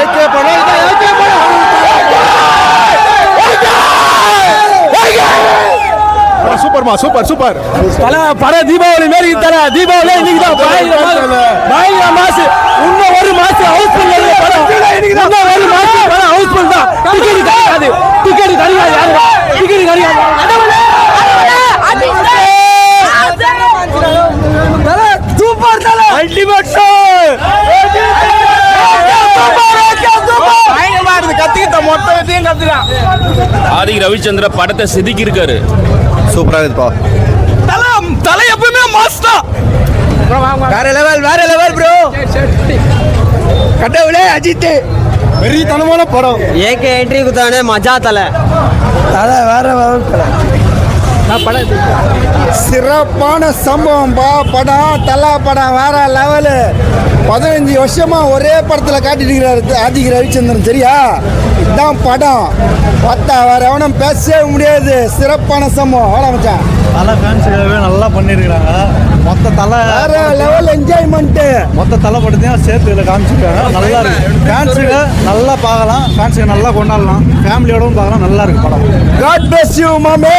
AK படம் சூப்பர்மா super தல படம் தீபாவளி மாரி தல தீபாவளி இன்னைக்கு தான் பயங்கர மாசு இன்னும் ஒரு மாசம் ஹவுஸ்ஃபுல் படம் இன்னும் ஒரு மாசம் படம் ஹவுஸ்ஃபுல் தான் டிக்கெட் கிடைக்காது யாரு டிக்கெட் கிடைக்காது சூப்பர் தல அல்டிமேட் ஷோ ஆதி ரவிச்சந்திர படத்தை செதுக்கி இருக்காரு. சூப்பரா இருக்குப்பா. தலை எப்பவுமே மாஸ்டா வேற லெவல் ப்ரோ. கடவுளே அஜித் வெறித்தனமான படம். ஏகே என்ட்ரி குத்தானே மஜா தலை வேற சிறப்பான சம்பவம் படம் தலா படம் வேற லெவலு. 15 வருஷமா ஒரே படத்துல காட்டிட்டு இருக்கிறாரு ஆதி ரவிச்சந்திரன். சரியா, இதுதான் படம். பார்த்தா வேற எவனும் பேசவே முடியாது. சிறப்பான சம்பவம். வேலை மச்சான். தலை ஃபேன்ஸுக்காகவே நல்லா பண்ணியிருக்கிறாங்க. மொத்த தலை வேற லெவல் என்ஜாய்மெண்ட். மொத்த தலை படத்தையும் சேர்த்து இதில் காமிச்சிருக்காங்க. நல்லா இருக்கு. ஃபேன்ஸுக்கு நல்லா பார்க்கலாம், ஃபேன்ஸுக்கு நல்லா கொண்டாடலாம், ஃபேமிலியோடவும் பார்க்கலாம். நல்லா இருக்கு படம். God bless you, மாமே.